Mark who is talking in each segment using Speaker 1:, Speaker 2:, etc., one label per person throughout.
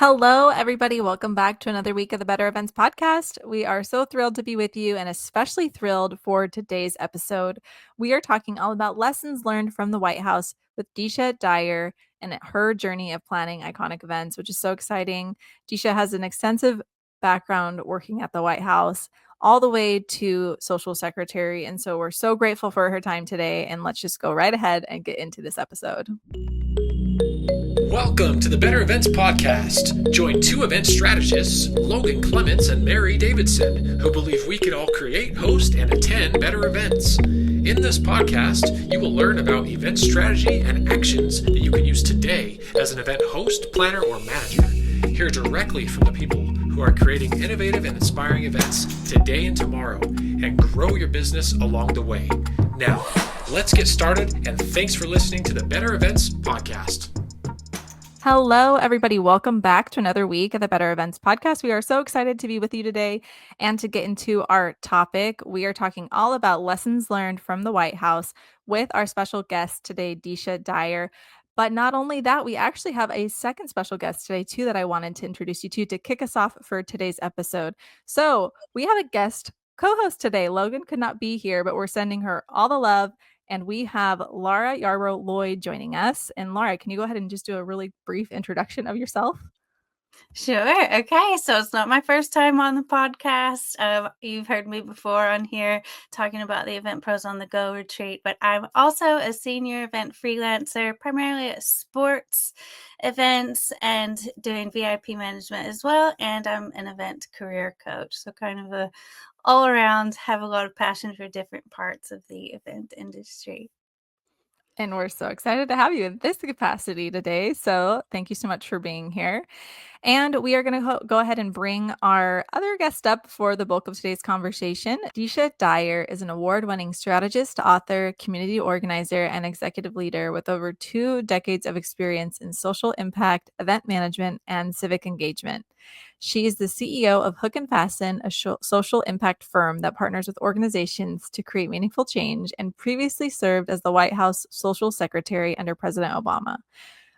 Speaker 1: Hello, everybody. Welcome back to another week of the Better Events podcast. We are so thrilled to be with you and especially thrilled for today's episode. We are talking all about lessons learned from the White House with Deesha Dyer and her journey of planning iconic events, which is so exciting. Deesha has an extensive background working at the White House, all the way to social secretary. And so we're so grateful for her time today. And let's just go right ahead and get into this episode.
Speaker 2: Welcome to the Better Events Podcast. Join two event strategists, Logan Clements and Mary Davidson, who believe we can all create, host, and attend better events. In this podcast, you will learn about event strategy and actions that you can use today as an event host, planner, or manager. Hear directly from the people who are creating innovative and inspiring events today and tomorrow, and grow your business along the way. Now, let's get started, and thanks for listening to the Better Events Podcast.
Speaker 1: Hello, everybody. Welcome back to another week of the Better Events podcast. We are so excited to be with you today and to get into our topic. We are talking all about lessons learned from the White House with our special guest today, Deesha Dyer. But not only that, we actually have a second special guest today, too, that I wanted to introduce you to kick us off for today's episode. So we have a guest co-host today. Logan could not be here, but we're sending her all the love. And we have Laura Yarbrough-Lloyd joining us. And Laura, can you go ahead and just do a really brief introduction of yourself?
Speaker 3: Sure. Okay. So it's not my first time on the podcast. You've heard me before on here talking about the Event Pros on the Go retreat, but I'm also a senior event freelancer, primarily at sports events and doing VIP management as well. And I'm an event career coach. So kind of a all around, have a lot of passion for different parts of the event industry.
Speaker 1: And we're so excited to have you in this capacity today. So thank you so much for being here. And we are going to go ahead and bring our other guest up for the bulk of today's conversation. Deesha Dyer is an award-winning strategist, author, community organizer, and executive leader with over 2 decades of experience in social impact, event management, and civic engagement. She is the CEO of Hook and Fasten, a social impact firm that partners with organizations to create meaningful change, and previously served as the White House social secretary under President Obama.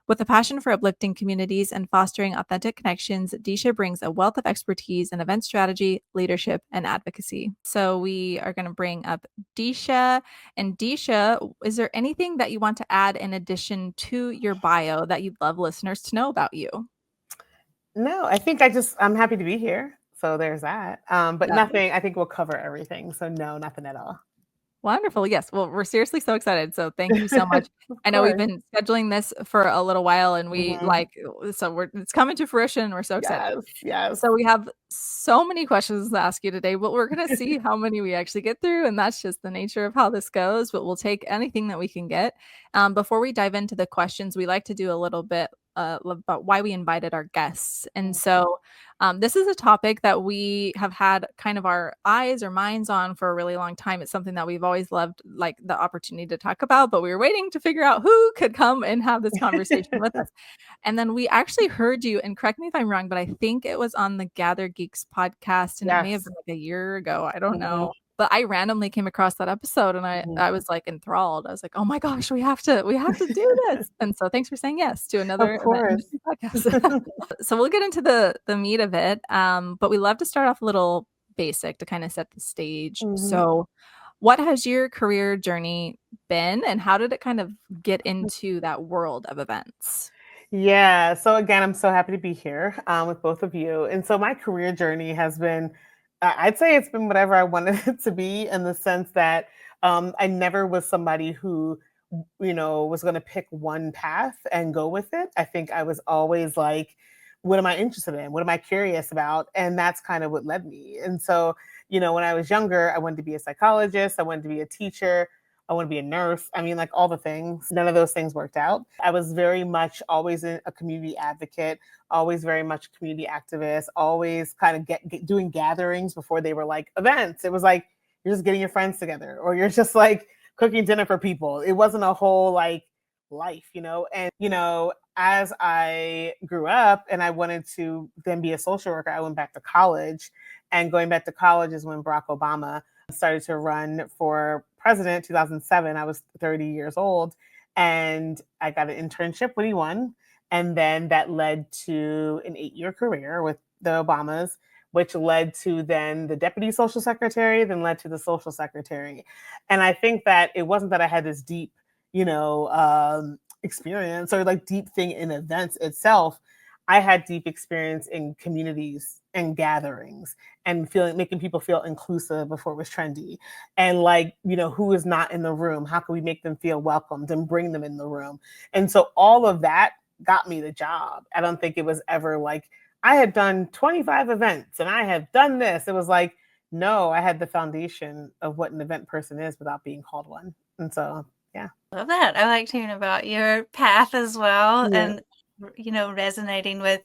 Speaker 1: With a passion for uplifting communities and fostering authentic connections, Deesha brings a wealth of expertise in event strategy, leadership, and advocacy. So we are going to bring up Deesha. And Deesha, is there anything that you want to add in addition to your bio that you'd love listeners to know about you?
Speaker 4: No, I think I'm happy to be here. So there's that. But nothing, I think we'll cover everything. So no, nothing at all.
Speaker 1: Wonderful. Yes. Well, we're seriously so excited. So thank you so much. I know we've been scheduling this for a little while and we it's coming to fruition. We're so excited.
Speaker 4: Yes.
Speaker 1: So we have so many questions to ask you today, but we're going to see how many we actually get through. And that's just the nature of how this goes, but we'll take anything that we can get. Before we dive into the questions, we like to do a little bit about why we invited our guests. And so this is a topic that we have had kind of our eyes or minds on for a really long time. It's something that we've always loved, like the opportunity to talk about, but we were waiting to figure out who could come and have this conversation with us. And then we actually heard you, and correct me if I'm wrong, but I think it was on the Gather Geeks podcast, and it may have been like a year ago. I don't know. But I randomly came across that episode and I was like enthralled. I was like, oh my gosh, we have to do this. And so thanks for saying yes to another event podcast. So we'll get into the meat of it. But we love to start off a little basic to kind of set the stage. So what has your career journey been and how did it kind of get into that world of events?
Speaker 4: Yeah. So again, I'm so happy to be here with both of you. And so my career journey has been, I'd say it's been whatever I wanted it to be, in the sense that I never was somebody who, was going to pick one path and go with it. I think I was always like, what am I interested in? What am I curious about? And that's kind of what led me. And so, when I was younger, I wanted to be a psychologist. I wanted to be a teacher. I want to be a nurse. I mean, like all the things. None of those things worked out. I was very much always a community advocate, always very much a community activist, always kind of doing gatherings before they were like events. It was like, you're just getting your friends together, or you're just like cooking dinner for people. It wasn't a whole like life, And, as I grew up and I wanted to then be a social worker, I went back to college. And going back to college is when Barack Obama started to run for president, 2007. I was 30 years old and I got an internship when he won. And then that led to an 8-year career with the Obamas, which led to then the deputy social secretary, then led to the social secretary. And I think that it wasn't that I had this deep, experience or like deep thing in events itself. I had deep experience in communities and gatherings and making people feel inclusive before it was trendy. And like, who is not in the room? How can we make them feel welcomed and bring them in the room? And so all of that got me the job. I don't think it was ever like I had done 25 events and I have done this. It was like, no, I had the foundation of what an event person is without being called one. And so, yeah.
Speaker 3: Love that. I liked hearing about your path as well,
Speaker 4: Yeah.
Speaker 3: and resonating with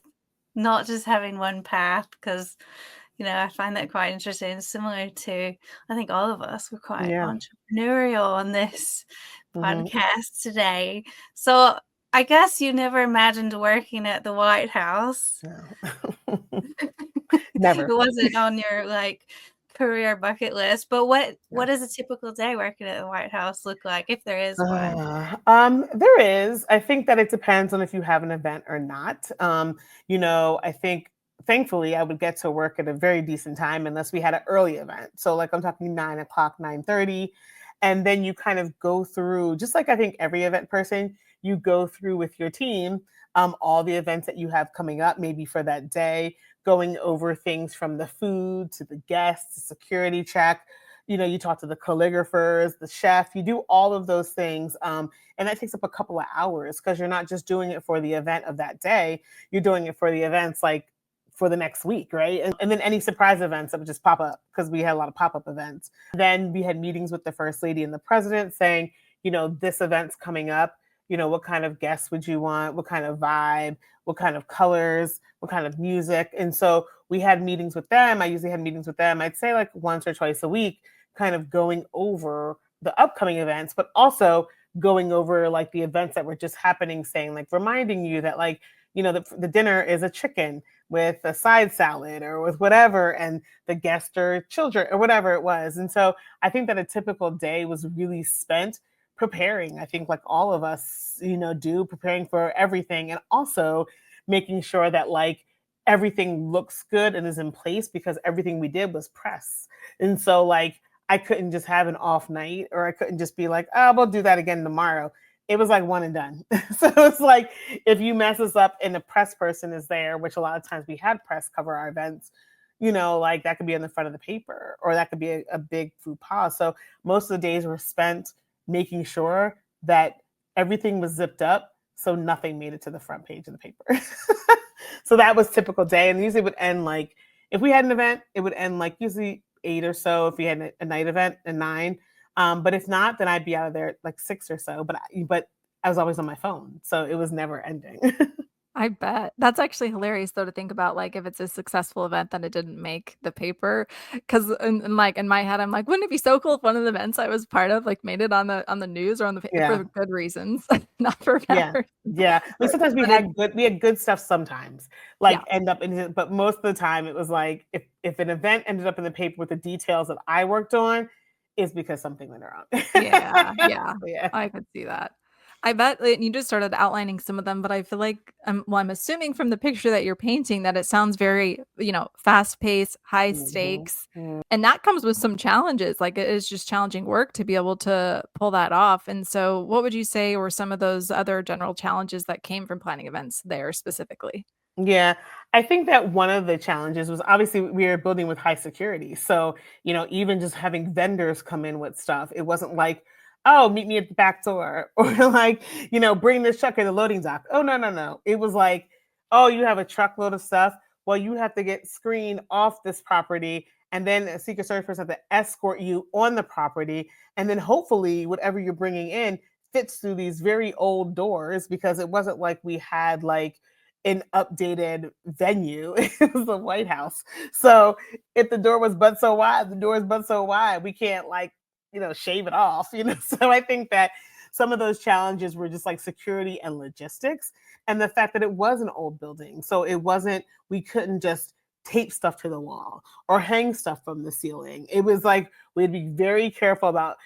Speaker 3: not just having one path, because I find that quite interesting. Similar to, I think all of us were quite
Speaker 4: Yeah.
Speaker 3: entrepreneurial on this
Speaker 4: Mhm.
Speaker 3: podcast today. So I guess you never imagined working at the White House.
Speaker 4: No.
Speaker 3: It
Speaker 4: Never.
Speaker 3: wasn't on your career bucket list. But what does a typical day working at the White House look like, if there is one?
Speaker 4: There is. I think that it depends on if you have an event or not. I think thankfully I would get to work at a very decent time unless we had an early event. So like I'm talking 9 o'clock, 9:30. And then you kind of go through, just like I think every event person, you go through with your team all the events that you have coming up, maybe for that day, going over things from the food to the guests, the security check, you talk to the calligraphers, the chef, you do all of those things. And that takes up a couple of hours because you're not just doing it for the event of that day, you're doing it for the events like for the next week, right? And then any surprise events that would just pop up because we had a lot of pop up events. Then we had meetings with the first lady and the president saying, this event's coming up. What kind of guests would you want? What kind of vibe? What kind of colors? What kind of music? And so we had meetings with them. I usually had meetings with them, I'd say like once or twice a week, kind of going over the upcoming events, but also going over like the events that were just happening, saying like reminding you that like, the dinner is a chicken with a side salad or with whatever, and the guests are children or whatever it was. And so I think that a typical day was really spent preparing. I think like all of us, do preparing for everything and also making sure that like everything looks good and is in place because everything we did was press. And so like I couldn't just have an off night or I couldn't just be like, oh, we'll do that again tomorrow. It was like one and done. So it's like if you mess us up and the press person is there, which a lot of times we had press cover our events, like that could be on the front of the paper or that could be a big faux pas. So most of the days were spent making sure that everything was zipped up so nothing made it to the front page of the paper. So that was typical day. And usually it would end like, if we had an event, it would end like usually 8 or so. If we had a night event, at 9. But if not, then I'd be out of there at like 6 or so. But I was always on my phone, so it was never ending.
Speaker 1: I bet. That's actually hilarious though to think about, like, if it's a successful event that it didn't make the paper. 'Cause like, in my head, I'm like, "Wouldn't it be so cool if one of the events I was part of, like, made it on the news or on the pa for
Speaker 4: Yeah,
Speaker 1: the good reasons, not for bad
Speaker 4: yeah,
Speaker 1: reasons."
Speaker 4: yeah. I mean, sometimes
Speaker 1: But it
Speaker 4: we had good stuff sometimes,
Speaker 1: yeah.
Speaker 4: like end up in it, but most of the time it was like if an event ended up in the paper with the details that I worked on, it's because something went wrong.
Speaker 1: Yeah, yeah,
Speaker 4: Yeah.
Speaker 1: I could see that. I bet you just started outlining some of them, but I feel like I'm assuming from the picture that you're painting that it sounds very, fast-paced, high
Speaker 4: Mhm.
Speaker 1: stakes,
Speaker 4: Mm.
Speaker 1: and that comes with some challenges, like, it is just challenging work to be able to pull that off, and so what would you say were some of those other general challenges that came from planning events there specifically?
Speaker 4: Yeah, I think that one of the challenges was obviously we were building with high security. So, even just having vendors come in with stuff, it wasn't like, oh, meet me at the back door or like, bring this truck in the loading dock. Oh, no, no, no. It was like, oh, you have a truckload of stuff. Well, you have to get screened off this property. And then a Secret Service person have to escort you on the property. And then hopefully, whatever you're bringing in fits through these very old doors because it wasn't like we had like, an updated venue. It was the White House. So if the door was but so wide, the door is but so wide. We can't like, shave it off. So I think that some of those challenges were just like security and logistics and the fact that it was an old building. So it wasn't, we couldn't just tape stuff to the wall or hang stuff from the ceiling. It was like we'd be very careful about,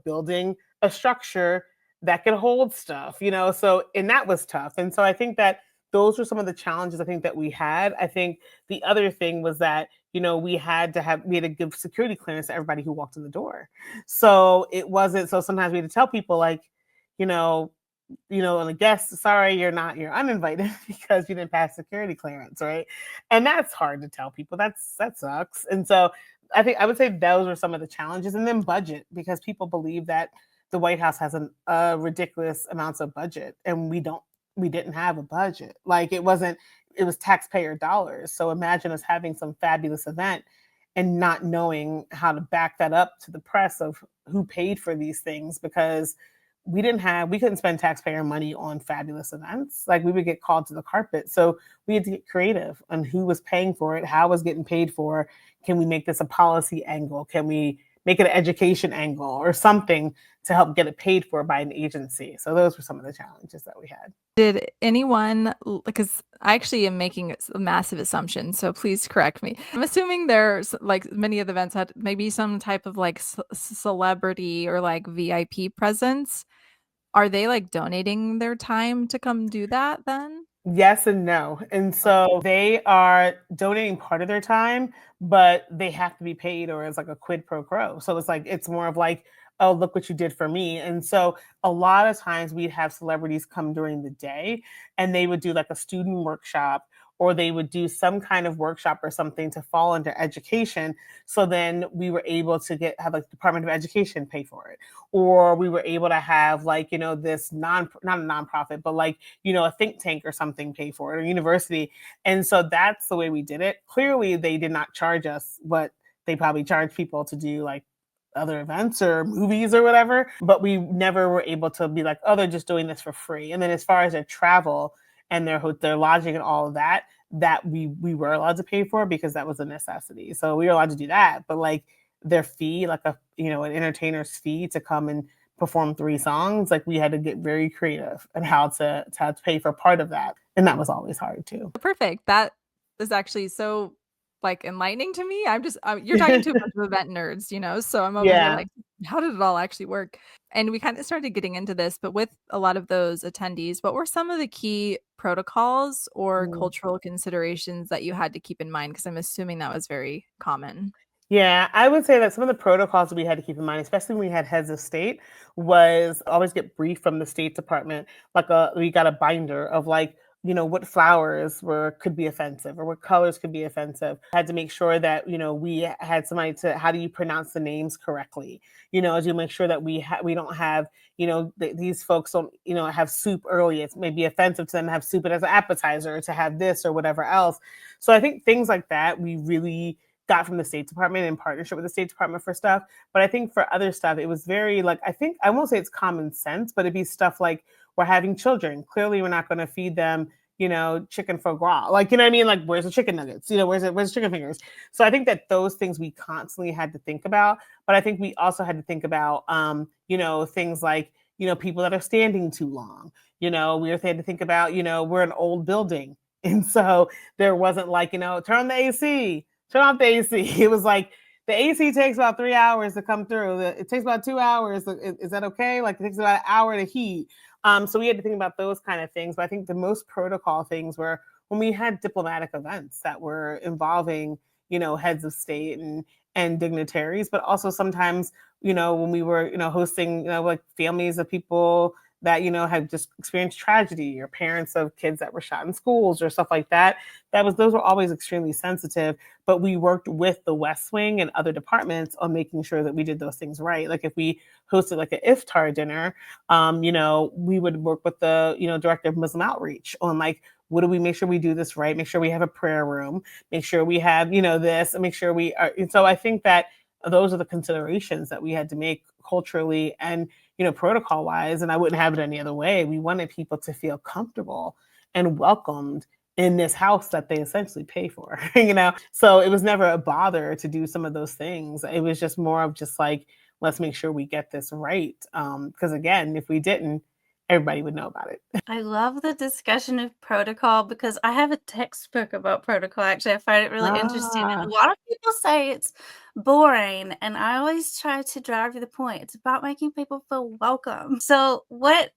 Speaker 4: building a structure that could hold stuff, so, and that was tough. And so I think that those were some of the challenges I think that we had. I think the other thing was that, we had to give security clearance to everybody who walked in the door. So it wasn't, so sometimes we had to tell people like, you know, and the guest, sorry, you're uninvited because you didn't pass security clearance, right? And that's hard to tell people. That sucks. And so I think I would say those are some of the challenges, and then budget, because people believe that the White House has ridiculous amounts of budget, and we didn't have a budget. Like it was taxpayer dollars. So imagine us having some fabulous event and not knowing how to back that up to the press of who paid for these things, because we couldn't spend taxpayer money on fabulous events. Like, we would get called to the carpet. So we had to get creative on who was paying for it, how it was getting paid for. Can we make this a policy angle? Can we make it an education angle or something to help get it paid for by an agency? So those were some of the challenges that we had.
Speaker 1: Did anyone, because I actually am making a massive assumption, so please correct me. I'm assuming there's like many of the events had maybe some type of like celebrity or like VIP presence. Are they like donating their time to come do that then?
Speaker 4: Yes and no. And so they are donating part of their time, but they have to be paid, or it's like a quid pro quo. So it's like, it's more of like, oh, look what you did for me. And so a lot of times we'd have celebrities come during the day, and they would do like a student workshop, or they would do some kind of workshop or something to fall into education. So then we were able to have like Department of Education pay for it. Or we were able to have like, this not a nonprofit, but like, a think tank or something pay for it, or university. And so that's the way we did it. Clearly, they did not charge us what they probably charge people to do like other events or movies or whatever, but we never were able to be like, oh, they're just doing this for free. And then as far as their travel and their lodging and all of that, that we were allowed to pay for, because that was a necessity. So we were allowed to do that. But like their fee, like an entertainer's fee to come and perform 3 songs, like we had to get very creative and how to pay for part of that. And that was always hard too.
Speaker 1: Perfect. That is actually so like enlightening to me. You're talking to a bunch of event nerds, so I'm over here
Speaker 4: Yeah.
Speaker 1: like, how did it all actually work? And we kind of started getting into this, but with a lot of those attendees, what were some of the key protocols or
Speaker 4: Mm.
Speaker 1: cultural considerations that you had to keep in mind? Because I'm assuming that was very common.
Speaker 4: Yeah, I would say that some of the protocols that we had to keep in mind, especially when we had heads of state, was always get briefed from the State Department. Like we got a binder of like, what flowers could be offensive, or what colors could be offensive. Had to make sure that, we had somebody to, how do you pronounce the names correctly? As you make sure that we don't have, these folks don't, have soup early. It's maybe offensive to them to have soup as an appetizer, or to have this or whatever else. So I think things like that, we really got from the State Department in partnership with the State Department for stuff. But I think for other stuff, it was very like, I won't say it's common sense, but it'd be stuff like, we're having children. Clearly, we're not going to feed them, chicken foie gras. Like, you know what I mean? Like, where's the chicken nuggets? Where's the chicken fingers? So I think that those things we constantly had to think about. But I think we also had to think about, things like, people that are standing too long. We had to think about, we're an old building. And so there wasn't like, turn on the AC, turn off the AC. It was like, the AC takes about 3 hours to come through. It takes about 2 hours. Is that okay? Like, it takes about an hour to heat. So we had to think about those kind of things. But I think the most protocol things were when we had diplomatic events that were involving, heads of state and dignitaries, but also sometimes, when we were, hosting, like families of people that, had just experienced tragedy, or parents of kids that were shot in schools or stuff like that. Those were always extremely sensitive, but we worked with the West Wing and other departments on making sure that we did those things right. Like if we hosted like an iftar dinner, we would work with the, director of Muslim outreach on like, what do we make sure we do this right? Make sure we have a prayer room, make sure we have, this, and make sure we are. And so I think that those are the considerations that we had to make culturally and, protocol wise. And I wouldn't have it any other way. We wanted people to feel comfortable and welcomed in this house that they essentially pay for, So it was never a bother to do some of those things. It was just more of just like, let's make sure we get this right. Because again, if we didn't, everybody would know about it.
Speaker 3: I love the discussion of protocol because I have a textbook about protocol. Actually, I find it really interesting. And
Speaker 4: Ah.
Speaker 3: a lot of people say it's boring, and I always try to drive to the point. It's about making people feel welcome. So, what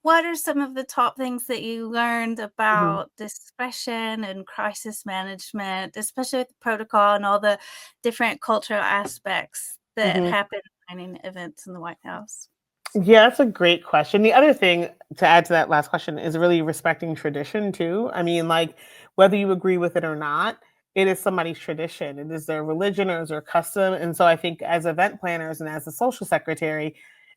Speaker 3: are some of the top things that you learned
Speaker 4: Mhm,
Speaker 3: about discretion and crisis management, especially with the protocol and all the different cultural aspects that
Speaker 4: mhm.
Speaker 3: happen planning events in the White House?
Speaker 4: Yeah, that's a great question. The other thing to add to that last question is really respecting tradition too. I mean, like whether you agree with it or not, it is somebody's tradition. It is their religion or is their custom. And so I think as event planners and as a social secretary,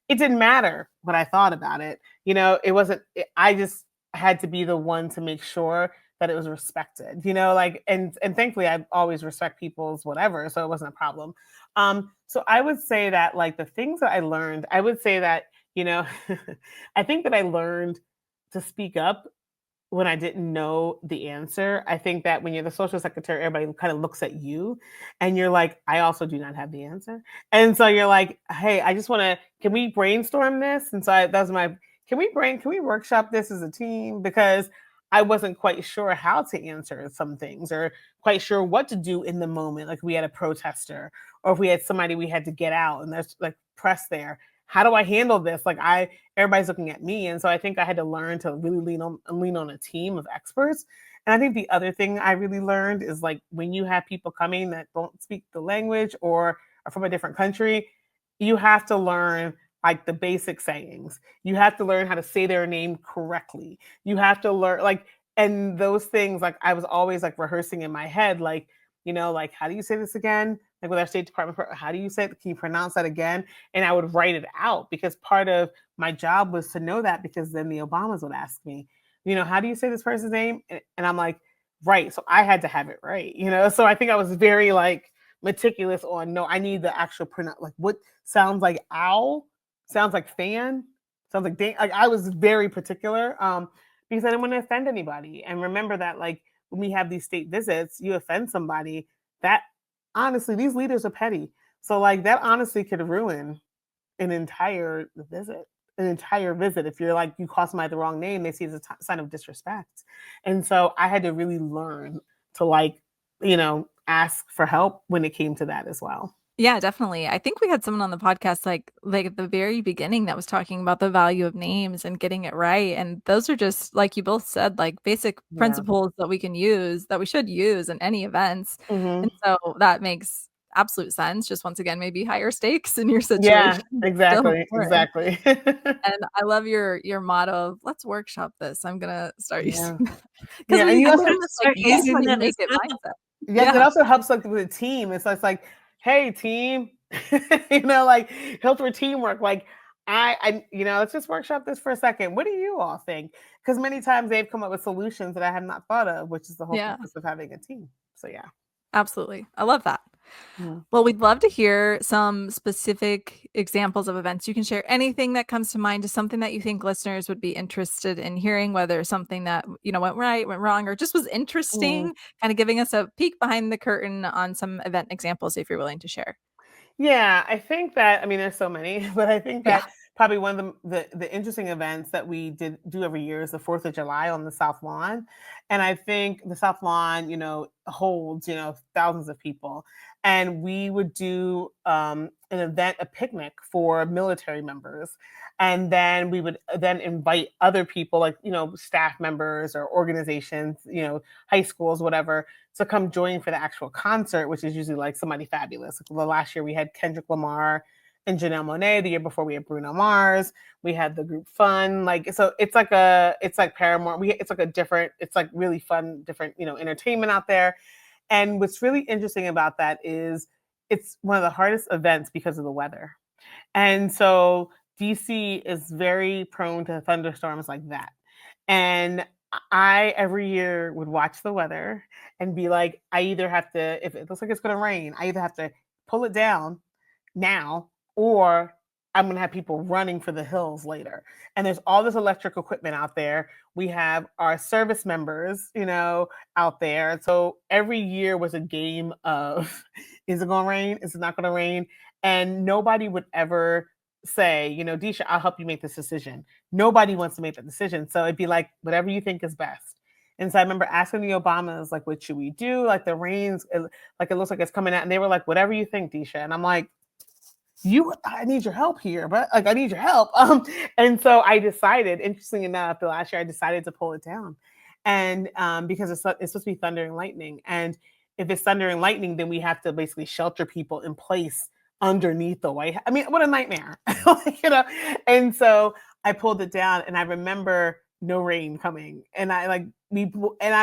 Speaker 4: it didn't matter what I thought about it. It wasn't, I just had to be the one to make sure that it was respected, like, and thankfully I always respect people's whatever. So it wasn't a problem. So I would say that like the things that I learned, I would say that you know, I think that I learned to speak up when I didn't know the answer. I think that when you're the social secretary, everybody kind of looks at you and you're like, I also do not have the answer. And so you're like, hey, I just want to, can we brainstorm this? And so that was my, can we workshop this as a team? Because I wasn't quite sure how to answer some things or quite sure what to do in the moment. Like we had a protester or if we had somebody we had to get out and there's like press there. How do I handle this? Everybody's looking at me. And so I think I had to learn to really lean on a team of experts. And I think the other thing I really learned is like when you have people coming that don't speak the language or are from a different country, you have to learn like the basic sayings. You have to learn how to say their name correctly. You have to learn and those things like I was always like rehearsing in my head, like, like how do you say this again? Like with our State Department, how do you say it? Can you pronounce that again? And I would write it out because part of my job was to know that because then the Obamas would ask me, how do you say this person's name? And I'm like, right. So I had to have it right. So I think I was very like meticulous on no, I need the actual pronoun, like what sounds like owl, sounds like fan, sounds like dang. Like I was very particular because I didn't want to offend anybody. And remember that like when we have these state visits, you offend somebody, that honestly, these leaders are petty. So like that honestly could ruin an entire visit, an entire visit. If you're like, you call somebody the wrong name, they see it as a sign of disrespect. And so I had to really learn to like, ask for help when it came to that as well.
Speaker 1: Yeah, definitely. I think we had someone on the podcast like at the very beginning that was talking about the value of names and getting it right. And those are just like you both said, like basic
Speaker 4: Yeah.
Speaker 1: principles that we can use, that we should use in any events.
Speaker 4: Hmm.
Speaker 1: And so that makes absolute sense. Just once again, maybe higher stakes in your
Speaker 4: Yeah,
Speaker 1: situation, but still
Speaker 4: exactly.
Speaker 1: important.
Speaker 4: Exactly.
Speaker 1: And I love your motto of let's workshop this. I'm gonna start using
Speaker 4: Yeah.
Speaker 1: that because
Speaker 4: Yeah. And
Speaker 1: we
Speaker 4: you
Speaker 3: I'm
Speaker 1: put
Speaker 4: also,
Speaker 1: in
Speaker 3: gonna
Speaker 1: this like
Speaker 3: start
Speaker 1: case
Speaker 3: using
Speaker 1: it and
Speaker 3: that
Speaker 1: make
Speaker 3: as
Speaker 1: it
Speaker 3: well.
Speaker 1: mindset.
Speaker 4: yes, it
Speaker 1: Yeah.
Speaker 4: also helps like with a team. So it's like, hey team, like helps with teamwork. Like let's just workshop this for a second. What do you all think? Because many times they've come up with solutions that I have not thought of, which is the whole
Speaker 1: Yeah.
Speaker 4: purpose of having a team. So yeah.
Speaker 1: Absolutely. I love that.
Speaker 4: Mhm.
Speaker 1: Well, we'd love to hear some specific examples of events. You can share anything that comes to mind, just something that you think listeners would be interested in hearing, whether something that, went right, went wrong, or just was
Speaker 4: Mhm.
Speaker 1: interesting, kind of giving us a peek behind the curtain on some event examples if you're willing to share.
Speaker 4: Yeah, I think that I mean there's so many, but I think
Speaker 1: Yeah.
Speaker 4: that probably one of the interesting events that we did do every year is the 4th of July on the South Lawn. And I think the South Lawn, holds, thousands of people. And we would do an event, a picnic for military members. And then we would then invite other people like, staff members or organizations, high schools, whatever, to come join for the actual concert, which is usually like somebody fabulous. Like the last year we had Kendrick Lamar and Janelle Monáe. The year before we had Bruno Mars. We had the group Fun. Like so, it's like Paramore. It's like a different. It's like really fun, different entertainment out there. And what's really interesting about that is it's one of the hardest events because of the weather. And so DC is very prone to thunderstorms like that. And I every year would watch the weather and be like, I either have to, if it looks like it's going to rain, I either have to pull it down now or I'm going to have people running for the hills later. And there's all this electric equipment out there. We have our service members, out there. So every year was a game of is it going to rain? Is it not going to rain? And nobody would ever say, you know, Deesha, I'll help you make this decision. Nobody wants to make that decision. So it'd be like, whatever you think is best. And so I remember asking the Obamas, like, what should we do? Like the rains, like it looks like it's coming out. And they were like, whatever you think, Deesha. And I'm like, I need your help here, but like, I need your help. And so I decided, interestingly enough, the last year I decided to pull it down. And because it's supposed to be thunder and lightning. And if it's thunder and lightning, then we have to basically shelter people in place underneath the White House. I mean, what a nightmare, you know? And so I pulled it down and I remember no rain coming. And I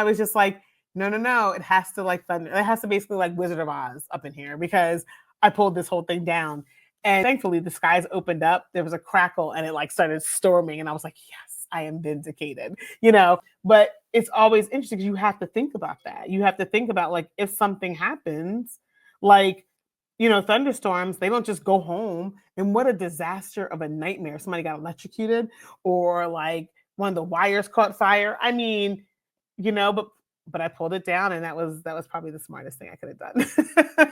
Speaker 4: was just like, no, it has to like thunder. It has to basically like Wizard of Oz up in here because I pulled this whole thing down. And thankfully the skies opened up. There was a crackle and it like started storming. And I was like, yes, I am vindicated, you know? But it's always interesting because you have to think about that. You have to think about like, if something happens, like, you know, thunderstorms, they don't just go home. And what a disaster of a nightmare. Somebody got electrocuted or like one of the wires caught fire. I mean, you know, but I pulled it down and that was probably the smartest thing I could have done.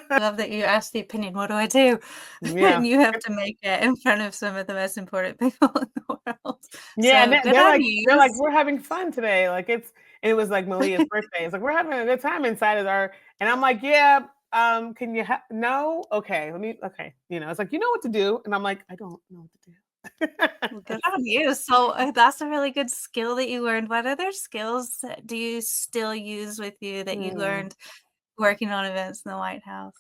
Speaker 3: I love that you asked the opinion, what do I do?
Speaker 4: Yeah.
Speaker 3: And you have to make it in front of some of the most important people in the world.
Speaker 4: Yeah, and
Speaker 3: So good
Speaker 4: they're
Speaker 3: on
Speaker 4: like
Speaker 3: you.
Speaker 4: they're like, "We're having fun today." Like and it was like Malia's birthday. It's like, "We're having a good time inside of our," and I'm like, "Yeah, can you no? Okay, okay." You know, it's like, "You know what to do." And I'm like, "I don't know what to
Speaker 3: Well,
Speaker 4: do."
Speaker 3: good on you. So that's a really good skill that you learned. What other skills do you still use with you that you
Speaker 4: Hmm.
Speaker 3: learned working on events in the White House?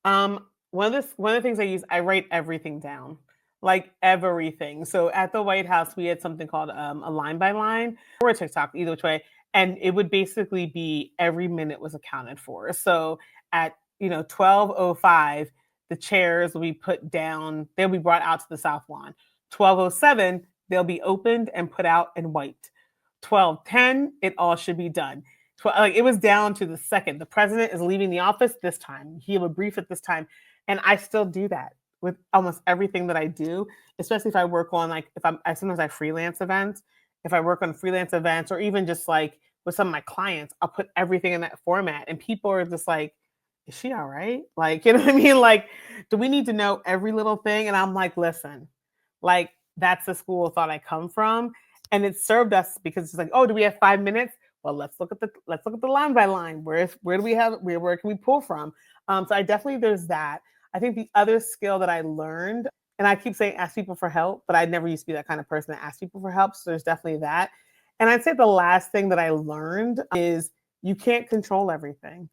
Speaker 4: One of the things I use, I write everything down, like everything. So at the White House, we had something called a line by line or a TikTok, either which way, and it would basically be every minute was accounted for. So at 12:05, the chairs will be put down. They'll be brought out to the South Lawn. 12:07, they'll be opened and put out and wiped. 12:10, it all should be done. Like it was down to the second. The president is leaving the office this time. He will brief at this time. And I still do that with almost everything that I do, especially if I work on like I sometimes I freelance events. If I work on freelance events or even just like with some of my clients, I'll put everything in that format. And people are just like, is she all right? Like, you know what I mean? Like, do we need to know every little thing? And I'm like, listen, like that's the school of thought I come from. And it served us because it's like, oh, do we have 5 minutes? Well, let's look at the line by line. Where do we have where can we pull from? So I definitely there's that. I think the other skill that I learned, and I keep saying ask people for help, but I never used to be that kind of person to ask people for help. So there's definitely that. And I'd say the last thing that I learned is you can't control everything.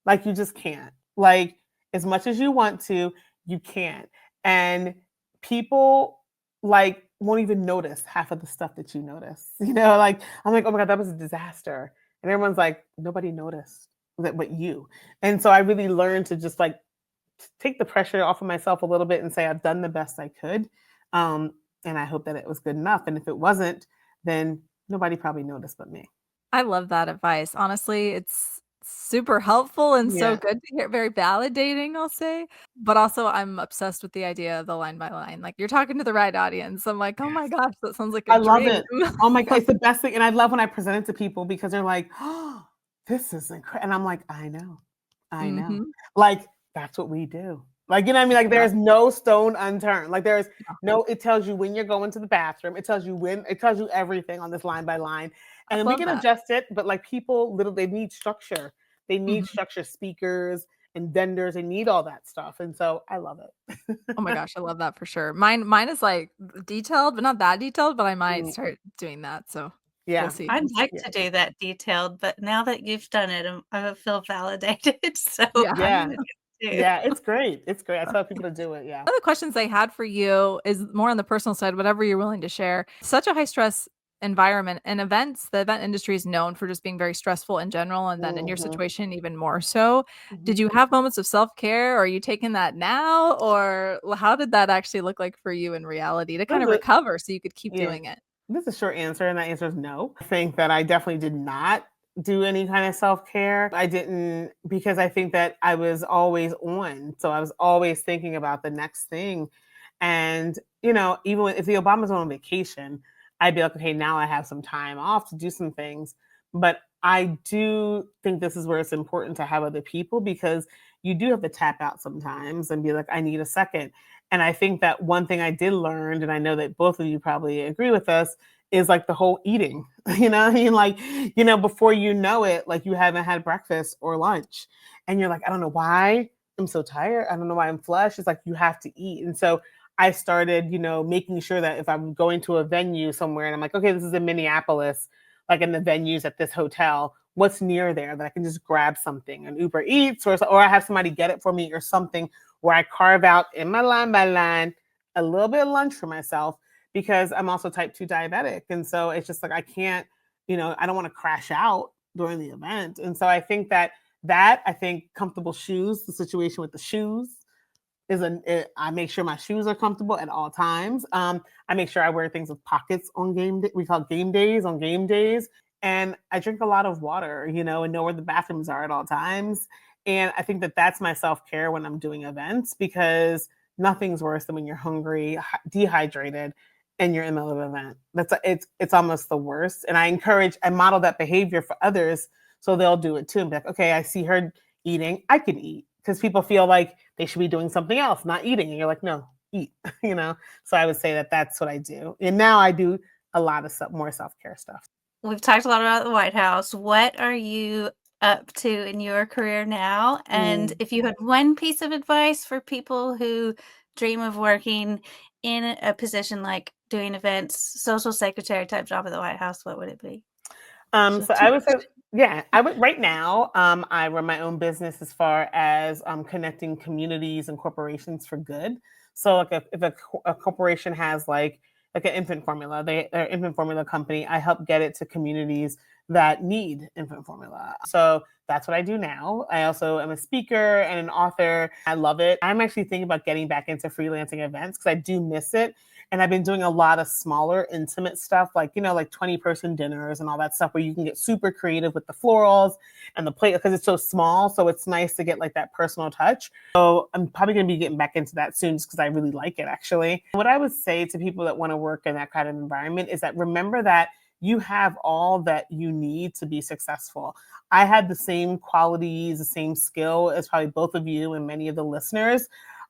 Speaker 4: Like you just can't. Like as much as you want to, you can't. And people like won't even notice half of the stuff that you notice. You know, like I'm like, oh my God, that was a disaster. And everyone's like, nobody noticed that but you. And so I really learned to just like take the pressure off of myself a little bit and say I've done the best I could. And I hope that it was good enough. And if it wasn't, then nobody probably noticed but me.
Speaker 1: I love that advice. Honestly, it's super helpful and so
Speaker 4: Yeah.
Speaker 1: good to hear, very validating, I'll say. But also, I'm obsessed with the idea of the line by line. Like, you're talking to the right audience. I'm like, oh my
Speaker 4: Yes.
Speaker 1: gosh, that sounds like a
Speaker 4: I love
Speaker 1: dream.
Speaker 4: it. Oh my God, it's the best thing. And I love when I present it to people because they're like, oh, this is incredible. And I'm like, I know. I know.
Speaker 1: Mhm.
Speaker 4: Like, that's what we do. Like, you know what I mean? Like,
Speaker 1: Yeah.
Speaker 4: there's no stone unturned. Like, there's
Speaker 1: Yeah.
Speaker 4: no, it tells you when you're going to the bathroom. It tells you when, it tells you everything on this line by line.
Speaker 1: I
Speaker 4: And then we
Speaker 1: love
Speaker 4: can
Speaker 1: that.
Speaker 4: adjust it, but like people, they need structure. They need
Speaker 1: Mhm.
Speaker 4: structure, speakers and vendors. They need all that stuff. And so I love it.
Speaker 1: Oh my gosh, I love that for sure. Mine is, like, detailed, but not that detailed, but I might
Speaker 4: Mm,
Speaker 1: start doing that, so we'll
Speaker 4: yeah.
Speaker 1: see.
Speaker 3: I'd like
Speaker 4: Yeah.
Speaker 3: to do that detailed, but now that you've done it, I feel validated. So
Speaker 1: Yeah.
Speaker 3: I'm
Speaker 4: Yeah.
Speaker 3: gonna do it too.
Speaker 4: Yeah. It's great. It's great. I tell people to do it. Yeah.
Speaker 1: One of the questions I had for you is more on the personal side, whatever you're willing to share. Such a high stress environment and events, the event industry is known for just being very stressful in general. And then in your
Speaker 4: Mhm,
Speaker 1: situation, even more so. Did
Speaker 4: mhm.
Speaker 1: you have moments of self care? Are you taking that now? Or how did that actually look like for you in reality to kind
Speaker 4: This
Speaker 1: of
Speaker 4: is a
Speaker 1: recover so you could keep
Speaker 4: yeah.
Speaker 1: doing it?
Speaker 4: This is a short answer, and that answer is no. I think that I definitely did not do any kind of self-care. I didn't because I think that I was always on. So I was always thinking about the next thing. And, even if the Obamas went on vacation, I'd be like, okay, now I have some time off to do some things. But I do think this is where it's important to have other people because you do have to tap out sometimes and be like, I need a second. And I think that one thing I did learn, and I know that both of you probably agree with us, is like the whole eating. You know what I mean? Like, before you know it, like you haven't had breakfast or lunch. And you're like, I don't know why I'm so tired. I don't know why I'm flushed. It's like you have to eat. And so I started, making sure that if I'm going to a venue somewhere and I'm like, okay, this is in Minneapolis, like in the venues at this hotel, what's near there that I can just grab something, an Uber Eats, or I have somebody get it for me or something where I carve out in my line by line a little bit of lunch for myself because I'm also type 2 diabetic. And so it's just like I can't, I don't want to crash out during the event. And so I think that I think comfortable shoes, the situation with the shoes, I make sure my shoes are comfortable at all times. I make sure I wear things with pockets on game day. We call game days on game days. And I drink a lot of water, and know where the bathrooms are at all times. And I think that that's my self care when I'm doing events because nothing's worse than when you're hungry, dehydrated, and you're in the middle of an event. It's almost the worst. And I model that behavior for others so they'll do it too and be like, okay, I see her eating, I can eat because people feel like they should be doing something else, not eating. And you're like, no, eat, So I would say that that's what I do. And now I do a lot of more self-care stuff.
Speaker 3: We've talked a lot about the White House. What are you up to in your career now? And
Speaker 4: Mm.
Speaker 3: if you had one piece of advice for people who dream of working in a position like doing events, social secretary type job at the White House, what would it be?
Speaker 4: So I would say, yeah, I would right now. I run my own business as far as connecting communities and corporations for good. So, like, if a corporation has like an infant formula, they're infant formula company. I help get it to communities that need infant formula. So that's what I do now. I also am a speaker and an author. I love it. I'm actually thinking about getting back into freelancing events because I do miss it. And I've been doing a lot of smaller, intimate stuff, like, like 20-person dinners and all that stuff where you can get super creative with the florals and the plate because it's so small. So it's nice to get like that personal touch. So I'm probably going to be getting back into that soon just because I really like it, actually. What I would say to people that want to work in that kind of environment is that remember that you have all that you need to be successful. I had the same qualities, the same skill as probably both of you and many of the listeners.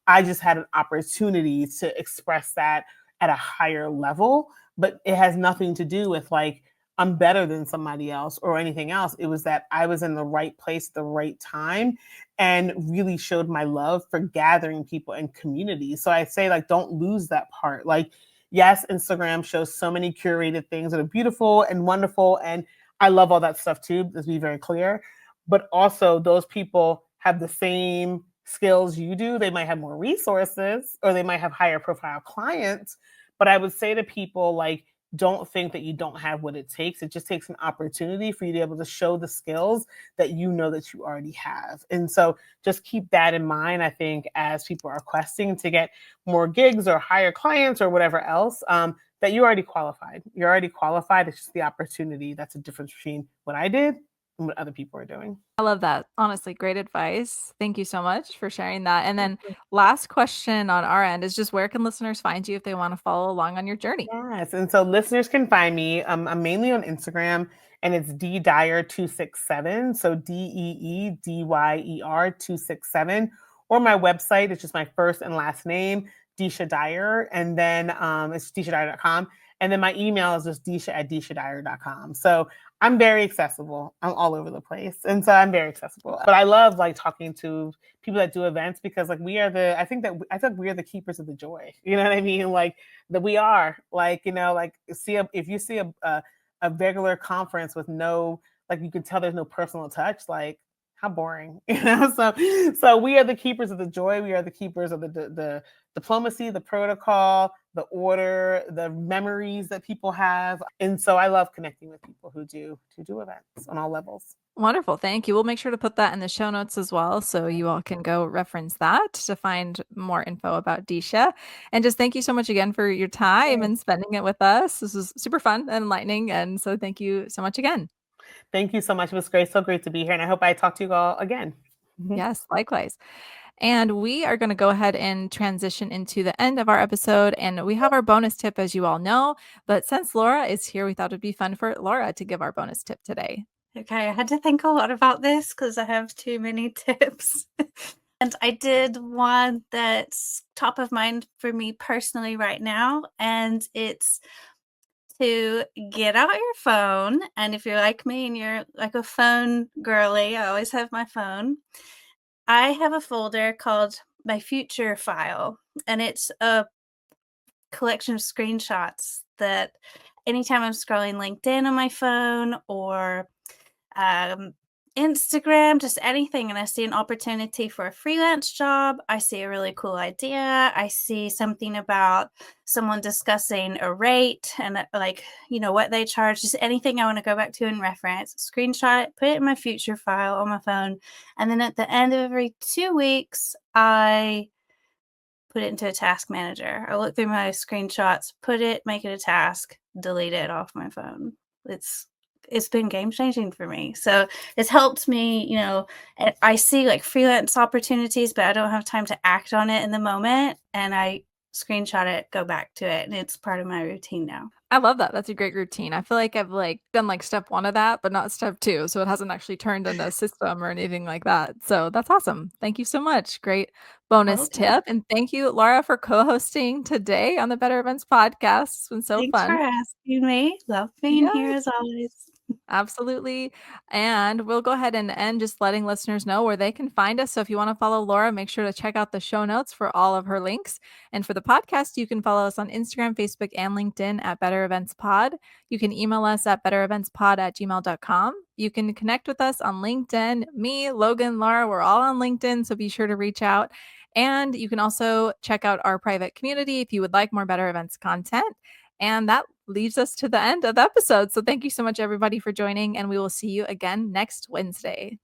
Speaker 4: I just had an opportunity to express that at a higher level, but it has nothing to do with like I'm better than somebody else or anything else. It was that I was in the right place at the right time and really showed my love for gathering people and community. So I say like don't lose that part. Like yes, Instagram shows so many curated things that are beautiful and wonderful and I love all that stuff too, let's be very clear. But also those people have the same skills you do. They might have more resources or they might have higher profile clients. But I would say to people, like, don't think that you don't have what it takes. It just takes an opportunity for you to be able to show the skills that you know that you already have. And so just keep that in mind, I think, as people are questing to get more gigs or higher clients or whatever else, that you're already qualified. You're already qualified. It's just the opportunity that's the difference between what I did and what other people are doing.
Speaker 1: I love that. Honestly, great advice. Thank you so much for sharing that. And then last question on our end is just where can listeners find you if they want to follow along on your journey?
Speaker 4: Yes, and so listeners can find me. I'm mainly on Instagram, and it's D Dyer 267. So DEEDYER 267. Or my website is just my first and last name, Deesha Dyer, and then it's DeeshaDyer.com. And then my email is just Deesha@DeeshaDyer.com. So I'm very accessible. I'm all over the place, and so I'm very accessible. But I love like talking to people that do events because like I think we are the keepers of the joy. You know what I mean? Like that we are like like if you see a regular conference with no like you can tell there's no personal touch like how boring so we are the keepers of the joy, we are the keepers of the diplomacy, the protocol, the order, the memories that people have. And so I love connecting with people who do events on all levels.
Speaker 1: Wonderful. Thank you. We'll make sure to put that in the show notes as well. So you all can go reference that to find more info about Deesha. And just thank you so much again for your time and spending it with us. This was super fun and enlightening. And so thank you so much again.
Speaker 4: Thank you so much. It was great. So great to be here. And I hope I talk to you all again.
Speaker 1: Yes, likewise. And we are going to go ahead and transition into the end of our episode. And we have our bonus tip, as you all know. But since Laura is here, we thought it'd be fun for Laura to give our bonus tip today.
Speaker 3: Okay, I had to think a lot about this because I have too many tips. And I did one that's top of mind for me personally right now, and it's to get out your phone. And if you're like me and you're like a phone girly, I always have my phone. I have a folder called my future file, and it's a collection of screenshots that anytime I'm scrolling LinkedIn on my phone or um, Instagram, just anything, and I see an opportunity for a freelance job, I see a really cool idea, I see something about someone discussing a rate and like, what they charge, just anything I want to go back to and reference, screenshot it, put it in my future file on my phone. And then at the end of every 2 weeks, I put it into a task manager. I look through my screenshots, make it a task, delete it off my phone. It's it's been game changing for me. So it's helped me, and I see like freelance opportunities, but I don't have time to act on it in the moment. And I screenshot it, go back to it, and it's part of my routine now.
Speaker 1: I love that. That's a great routine. I feel like I've like done like step 1 of that, but not step 2. So it hasn't actually turned into a system or anything like that. So that's awesome. Thank you so much. Great bonus
Speaker 3: Well done.
Speaker 1: tip. And thank you, Laura, for co-hosting today on the Better Events podcast. It's been so
Speaker 3: Thanks for
Speaker 1: fun.
Speaker 3: asking me. Love being here
Speaker 1: Yes.
Speaker 3: as always.
Speaker 1: Absolutely. And we'll go ahead and end just letting listeners know where they can find us. So if you want to follow Laura, make sure to check out the show notes for all of her links. And for the podcast, you can follow us on Instagram, Facebook, and LinkedIn at Better Events Pod. You can email us at bettereventspod@gmail.com. You can connect with us on LinkedIn. Me, Logan, Laura, we're all on LinkedIn. So be sure to reach out. And you can also check out our private community if you would like more Better Events content. And that leads us to the end of the episode. So thank you so much, everybody, for joining, and we will see you again next Wednesday.